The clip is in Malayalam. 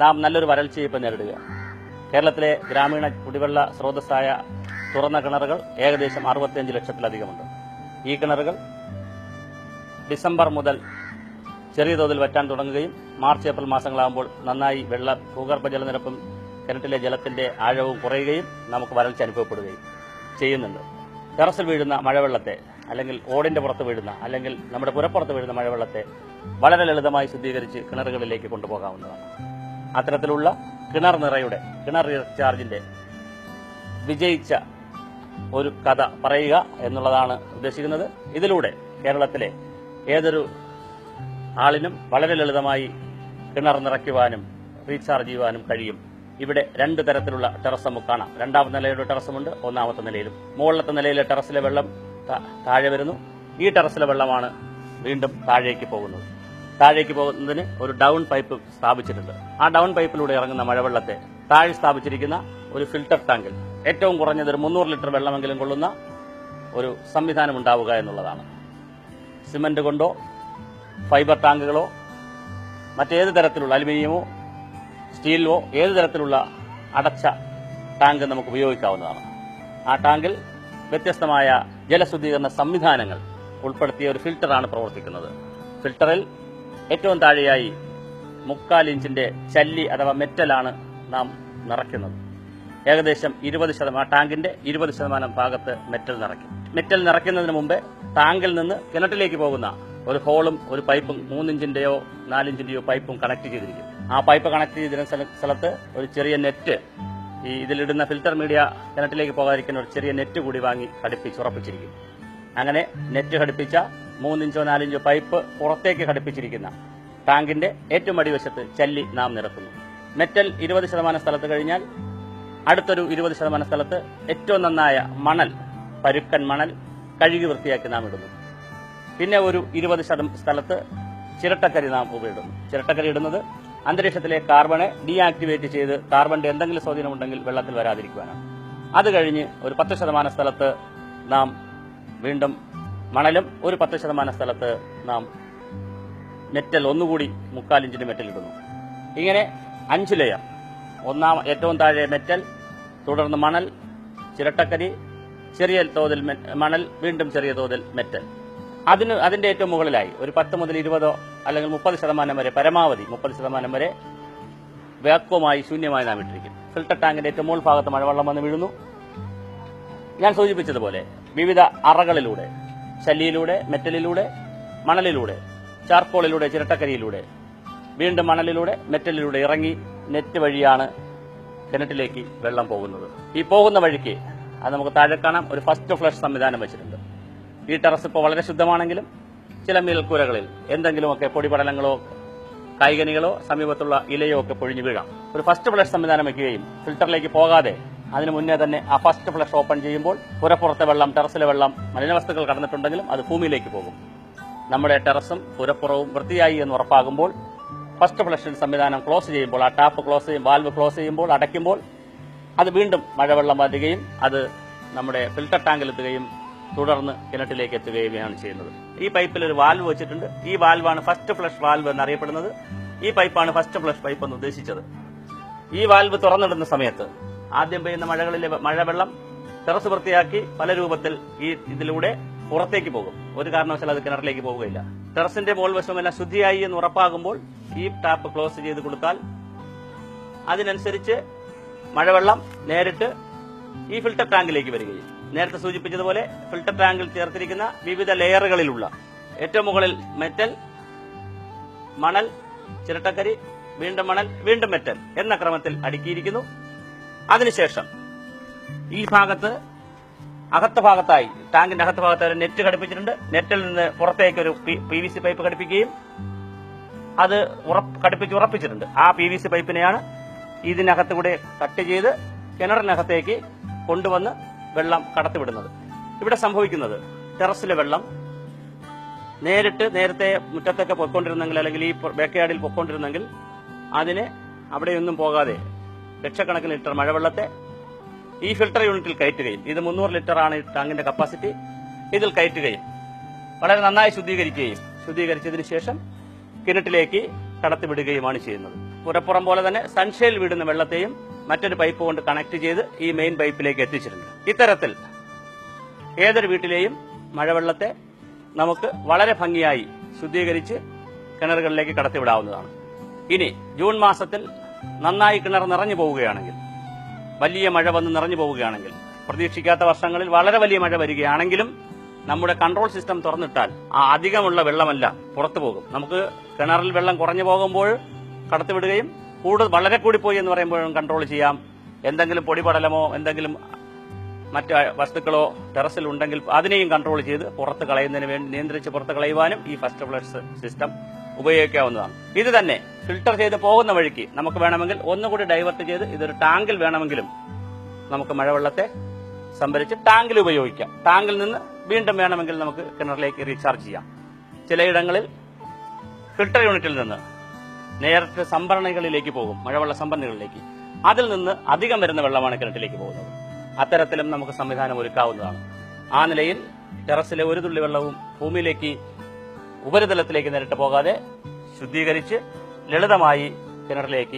നാം നല്ലൊരു വരൾച്ചയെ ഇപ്പം നേരിടുക. കേരളത്തിലെ ഗ്രാമീണ കുടിവെള്ള സ്രോതസ്സായ തുറന്ന കിണറുകൾ ഏകദേശം 65 ലക്ഷത്തിലധികമുണ്ട്. ഈ കിണറുകൾ ഡിസംബർ മുതൽ ചെറിയ തോതിൽ വറ്റാൻ തുടങ്ങുകയും മാർച്ച് ഏപ്രിൽ മാസങ്ങളാകുമ്പോൾ നന്നായി ഭൂഗർഭ ജലനിരപ്പും കിണറ്റിലെ ജലത്തിന്റെ ആഴവും കുറയുകയും നമുക്ക് വരൾച്ച അനുഭവപ്പെടുകയും ചെയ്യുന്നുണ്ട്. ടെറസിൽ വീഴുന്ന മഴവെള്ളത്തെ, അല്ലെങ്കിൽ ഓടിന്റെ പുറത്ത് വീഴുന്ന, അല്ലെങ്കിൽ നമ്മുടെ പുരപ്പുറത്ത് വീഴുന്ന മഴവെള്ളത്തെ വളരെ ലളിതമായി ശുദ്ധീകരിച്ച് കിണറുകളിലേക്ക് കൊണ്ടുപോകാവുന്നതാണ്. അത്തരത്തിലുള്ള കിണർ റീചാർജിന്റെ വിജയിച്ച ഒരു കഥ പറയുക എന്നുള്ളതാണ് ഉദ്ദേശിക്കുന്നത്. ഇതിലൂടെ കേരളത്തിലെ ഏതൊരു ആളിനും വളരെ ലളിതമായി കിണർ നിറയ്ക്കുവാനും റീചാർജ് ചെയ്യുവാനും കഴിയും. ഇവിടെ 2 തരത്തിലുള്ള ടെറസ് നമുക്ക് കാണാം. 2ാമത്തെ നിലയുടെ ടെറസുമുണ്ട്, 1ാമത്തെ നിലയിലും. മുകളിലത്തെ നിലയിലെ ടെറസിലെ വെള്ളം താഴെ വരുന്നു. ഈ ടെറസിലെ വെള്ളമാണ് വീണ്ടും താഴേക്ക് പോകുന്നത്. താഴേക്ക് പോകുന്നതിന് ഒരു ഡൗൺ പൈപ്പ് സ്ഥാപിച്ചിട്ടുണ്ട്. ആ ഡൗൺ പൈപ്പിലൂടെ ഇറങ്ങുന്ന മഴവെള്ളത്തെ താഴെ സ്ഥാപിച്ചിരിക്കുന്ന ഒരു ഫിൽട്ടർ ടാങ്കിൽ ഏറ്റവും കുറഞ്ഞത് ഒരു 300 ലിറ്റർ വെള്ളമെങ്കിലും കൊള്ളുന്ന ഒരു സംവിധാനം ഉണ്ടാവുക എന്നുള്ളതാണ്. സിമന്റ് കൊണ്ടോ ഫൈബർ ടാങ്കുകളോ മറ്റേത് തരത്തിലുള്ള അലുമിനിയമോ സ്റ്റീലോ ഏത് തരത്തിലുള്ള അടച്ച ടാങ്ക് നമുക്ക് ഉപയോഗിക്കാവുന്നതാണ്. ആ ടാങ്കിൽ വ്യത്യസ്തമായ ജലശുദ്ധീകരണ സംവിധാനങ്ങൾ ഉൾപ്പെടുത്തിയ ഒരു ഫിൽട്ടറാണ് പ്രവർത്തിക്കുന്നത്. ഫിൽട്ടറിൽ ഏറ്റവും താഴെയായി 3/4 ഇഞ്ചിന്റെ ചല്ലി അഥവാ മെറ്റലാണ് നാം നിറയ്ക്കുന്നത്. ഏകദേശം 20% ടാങ്കിന്റെ 20% ഭാഗത്ത് മെറ്റൽ നിറയ്ക്കും. മെറ്റൽ നിറയ്ക്കുന്നതിന് മുമ്പേ ടാങ്കിൽ നിന്ന് കിണറ്റിലേക്ക് പോകുന്ന ഒരു ഹോളും ഒരു പൈപ്പും 3 ഇഞ്ചിന്റെയോ 4 ഇഞ്ചിന്റെയോ പൈപ്പും കണക്ട് ചെയ്തിരിക്കും. ആ പൈപ്പ് കണക്ട് ചെയ്തിരുന്ന സ്ഥലത്ത് ഒരു ചെറിയ നെറ്റ്, ഇതിലിടുന്ന ഫിൽറ്റർ മീഡിയ കിണറ്റിലേക്ക് പോകാതിരിക്കുന്ന ഒരു ചെറിയ നെറ്റ് കൂടി വാങ്ങി ഉറപ്പിച്ചിരിക്കും. അങ്ങനെ നെറ്റ് ഘടിപ്പിച്ച 3 ഇഞ്ചോ 4 ഇഞ്ചോ പൈപ്പ് പുറത്തേക്ക് ഘടിപ്പിച്ചിരിക്കുന്ന ടാങ്കിന്റെ ഏറ്റവും അടിവശത്ത് ചല്ലി നാം നിറക്കുന്നു. മെറ്റൽ 20% സ്ഥലത്ത് കഴിഞ്ഞാൽ അടുത്തൊരു 20% സ്ഥലത്ത് ഏറ്റവും നന്നായ പരുക്കൻ മണൽ കഴുകി വൃത്തിയാക്കി നാം ഇടുന്നു. പിന്നെ ഒരു 20% സ്ഥലത്ത് ചിരട്ടക്കരി നാം ഉപയോഗിടുന്നു. ചിരട്ടക്കരി ഇടുന്നത് അന്തരീക്ഷത്തിലെ കാർബണെ ഡീആക്ടിവേറ്റ് ചെയ്ത് കാർബണിന്റെ എന്തെങ്കിലും സ്വാധീനമുണ്ടെങ്കിൽ വെള്ളത്തിൽ വരാതിരിക്കുവാനാണ്. അത് കഴിഞ്ഞ് ഒരു 10% സ്ഥലത്ത് നാം വീണ്ടും മണലും ഒരു 10% സ്ഥലത്ത് നാം മെറ്റൽ ഒന്നുകൂടി 3/4 ഇഞ്ചിന്റെ മെറ്റൽ ഇടുന്നു. ഇങ്ങനെ 5 ലെയർ. ഏറ്റവും താഴെ മെറ്റൽ, തുടർന്ന് മണൽ, ചിരട്ടക്കരി, ചെറിയ തോതിൽ മണൽ, വീണ്ടും ചെറിയ തോതിൽ മെറ്റൽ. അതിന്റെ ഏറ്റവും മുകളിലായി ഒരു 10 മുതൽ 20 അല്ലെങ്കിൽ 30% വരെ, പരമാവധി 30% വരെ വാക്വമായി ശൂന്യമായി നാം ഇട്ടിരിക്കും. ഫിൽട്ടർ ടാങ്കിന്റെ ഏറ്റവും മുകൾ ഭാഗത്ത് മഴവെള്ളം വന്ന് വീഴുന്നു. ഞാൻ സൂചിപ്പിച്ചതുപോലെ വിവിധ അറകളിലൂടെ, ചല്ലിയിലൂടെ, മെറ്റലിലൂടെ, മണലിലൂടെ, ചാർക്കോളിലൂടെ, ചിരട്ടക്കരിയിലൂടെ, വീണ്ടും മണലിലൂടെ, മെറ്റലിലൂടെ ഇറങ്ങി നെറ്റ് വഴിയാണ് കിണറ്റിലേക്ക് വെള്ളം പോകുന്നത്. ഈ പോകുന്ന വഴിക്ക് അത് നമുക്ക് താഴെ കാണാം, ഒരു ഫസ്റ്റ് ഫ്ലഷ് സംവിധാനം വെച്ചിട്ടുണ്ട്. ഈ ടെറസ് ഇപ്പോൾ വളരെ ശുദ്ധമാണെങ്കിലും ചില മേൽക്കൂരകളിൽ എന്തെങ്കിലുമൊക്കെ പൊടിപടലങ്ങളോ കായികനികളോ സമീപത്തുള്ള ഇലയോ ഒക്കെ പൊഴിഞ്ഞു വീഴാം. ഒരു ഫസ്റ്റ് ഫ്ലഷ് സംവിധാനം വയ്ക്കുകയും ഫിൽറ്ററിലേക്ക് പോകാതെ അതിന് മുന്നേ തന്നെ ആ ഫസ്റ്റ് ഫ്ലഷ് ഓപ്പൺ ചെയ്യുമ്പോൾ പുരപ്പുറത്തെ വെള്ളം, ടെറസിലെ വെള്ളം, മലിനവസ്തുക്കൾ കടന്നിട്ടുണ്ടെങ്കിലും അത് ഭൂമിയിലേക്ക് പോകും. നമ്മുടെ ടെറസും പുരപ്പുറവും വൃത്തിയായി എന്ന് ഉറപ്പാകുമ്പോൾ ഫസ്റ്റ് ഫ്ലഷ് സംവിധാനം ക്ലോസ് ചെയ്യുമ്പോൾ, ആ ടാപ്പ് ക്ലോസ് ചെയ്യും, വാൽവ് ക്ലോസ് ചെയ്യുമ്പോൾ, അടയ്ക്കുമ്പോൾ അത് വീണ്ടും മഴവെള്ളം വരികയും അത് നമ്മുടെ ഫിൽട്ടർ ടാങ്കിലെത്തുകയും തുടർന്ന് കിണറ്റിലേക്ക് എത്തുകയുമാണ് ചെയ്യുന്നത്. ഈ പൈപ്പിൽ ഒരു വാൽവ് വെച്ചിട്ടുണ്ട്. ഈ വാൽവാണ് ഫസ്റ്റ് ഫ്ലഷ് വാൽവ് എന്നറിയപ്പെടുന്നത്. ഈ പൈപ്പാണ് ഫസ്റ്റ് ഫ്ലഷ് പൈപ്പ് എന്ന് ഉദ്ദേശിച്ചത്. ഈ വാൽവ് തുറന്നിടുന്ന സമയത്ത് ആദ്യം പെയ്യുന്ന മഴകളിലെ മഴവെള്ളം ടെറസ് വൃത്തിയാക്കി പല രൂപത്തിൽ ഇതിലൂടെ പുറത്തേക്ക് പോകും. ഒരു കാരണവശാലും അത് കിണറിലേക്ക് പോവുകയില്ല. ടെറസിന്റെ മുകൾ വശമെല്ലാം ശുദ്ധിയായി എന്ന് ഉറപ്പാകുമ്പോൾ ഈ ടാപ്പ് ക്ലോസ് ചെയ്ത് കൊടുത്താൽ അതിനനുസരിച്ച് മഴവെള്ളം നേരിട്ട് ഈ ഫിൽട്ടർ ടാങ്കിലേക്ക് വരികയും, നേരത്തെ സൂചിപ്പിച്ചതുപോലെ ഫിൽട്ടർ ടാങ്കിൽ ചേർത്തിരിക്കുന്ന വിവിധ ലെയറുകളിലുള്ള ഏറ്റവും മുകളിൽ മെറ്റൽ, മണൽ, ചിരട്ടക്കരി, വീണ്ടും മണൽ, വീണ്ടും മെറ്റൽ എന്ന ക്രമത്തിൽ അടുക്കിയിരിക്കുന്നു. അതിനുശേഷം ഈ ഭാഗത്ത് ഭാഗത്തായി ടാങ്കിന്റെ അകത്ത് ഭാഗത്തായി ഒരു നെറ്റ് ഘടിപ്പിച്ചിട്ടുണ്ട്. നെറ്റിൽ നിന്ന് പുറത്തേക്ക് ഒരു PVC പൈപ്പ് ഘടിപ്പിക്കുകയും അത് ഉറപ്പിച്ചിട്ടുണ്ട്. ആ PVC പൈപ്പിനെയാണ് ഇതിനകത്ത് കൂടെ കട്ട് ചെയ്ത് കിണറിനകത്തേക്ക് കൊണ്ടുവന്ന് വെള്ളം കടത്തിവിടുന്നത്. ഇവിടെ സംഭവിക്കുന്നത് ടെറസിലെ വെള്ളം നേരത്തെ മുറ്റത്തൊക്കെ പൊയ്ക്കൊണ്ടിരുന്നെങ്കിൽ, അല്ലെങ്കിൽ ഈ ബാക്ക്യാർഡിൽ പൊയ്ക്കൊണ്ടിരുന്നെങ്കിൽ അതിന് അവിടെയൊന്നും പോകാതെ ലക്ഷക്കണക്കിന് ലിറ്റർ മഴവെള്ളത്തെ ഈ ഫിൽട്ടർ യൂണിറ്റിൽ കയറ്റുകയും, ഇത് 300 ലിറ്ററാണ് ഈ ടാങ്കിന്റെ കപ്പാസിറ്റി, ഇതിൽ കയറ്റുകയും വളരെ നന്നായി ശുദ്ധീകരിച്ചതിന് ശേഷം കിണറ്റിലേക്ക് കടത്തിവിടുകയുമാണ് ചെയ്യുന്നത്. പുരപ്പുറം പോലെ തന്നെ സൺഷെയിൽ വിടുന്ന വെള്ളത്തെയും മറ്റൊരു പൈപ്പ് കൊണ്ട് കണക്ട് ചെയ്ത് ഈ മെയിൻ പൈപ്പിലേക്ക് എത്തിച്ചിട്ടുണ്ട്. ഇത്തരത്തിൽ ഏതൊരു വീട്ടിലെയും മഴവെള്ളത്തെ നമുക്ക് വളരെ ഭംഗിയായി ശുദ്ധീകരിച്ച് കിണറുകളിലേക്ക് കടത്തിവിടാവുന്നതാണ്. ഇനി ജൂൺ മാസത്തിൽ നന്നായി കിണർ നിറഞ്ഞു പോവുകയാണെങ്കിൽ, വലിയ മഴ വന്ന് നിറഞ്ഞു പോവുകയാണെങ്കിൽ, പ്രതീക്ഷിക്കാത്ത വർഷങ്ങളിൽ വളരെ വലിയ മഴ വരികയാണെങ്കിലും നമ്മുടെ കൺട്രോൾ സിസ്റ്റം തുറന്നിട്ടാൽ ആ അധികമുള്ള വെള്ളമല്ല പുറത്തു പോകും. നമുക്ക് കിണറിൽ വെള്ളം കുറഞ്ഞു പോകുമ്പോൾ കടത്തിവിടുകയും വളരെ കൂടിപ്പോയി എന്ന് പറയുമ്പോഴും കൺട്രോൾ ചെയ്യാം. എന്തെങ്കിലും പൊടിപടലമോ എന്തെങ്കിലും മറ്റ് വസ്തുക്കളോ ടെറസിൽ ഉണ്ടെങ്കിൽ അതിനെയും കൺട്രോൾ ചെയ്ത് പുറത്ത് കളയുന്നതിന് വേണ്ടി നിയന്ത്രിച്ച് പുറത്ത് കളയുവാനും ഈ ഫസ്റ്റ് ഫ്ലഷ് സിസ്റ്റം ഉപയോഗിക്കാവുന്നതാണ്. ഇത് തന്നെ ഫിൽട്ടർ ചെയ്ത് പോകുന്ന വഴിക്ക് നമുക്ക് വേണമെങ്കിൽ ഒന്നുകൂടി ഡൈവേർട്ട് ചെയ്ത് ഇതൊരു ടാങ്കിൽ വേണമെങ്കിലും നമുക്ക് മഴവെള്ളത്തെ സംഭരിച്ച് ടാങ്കിൽ ഉപയോഗിക്കാം. ടാങ്കിൽ നിന്ന് വീണ്ടും വേണമെങ്കിൽ നമുക്ക് കിണറിലേക്ക് റീചാർജ് ചെയ്യാം. ചിലയിടങ്ങളിൽ ഫിൽട്ടർ യൂണിറ്റിൽ നിന്ന് നേരിട്ട് സംഭരണികളിലേക്ക് പോകും, മഴവെള്ള സംഭരണികളിലേക്ക്. അതിൽ നിന്ന് അധികം വരുന്ന വെള്ളമാണ് കിണറ്റിലേക്ക് പോകുന്നത്. അത്തരത്തിലും നമുക്ക് സംവിധാനം ഒരുക്കാവുന്നതാണ്. ആ നിലയിൽ ടെറസിലെ ഒരു തുള്ളി വെള്ളവും ഭൂമിയിലേക്ക് ഉപരിതലത്തിലേക്ക് നേരിട്ട് പോകാതെ ശുദ്ധീകരിച്ച് ലളിതമായി കിണറിലേക്ക്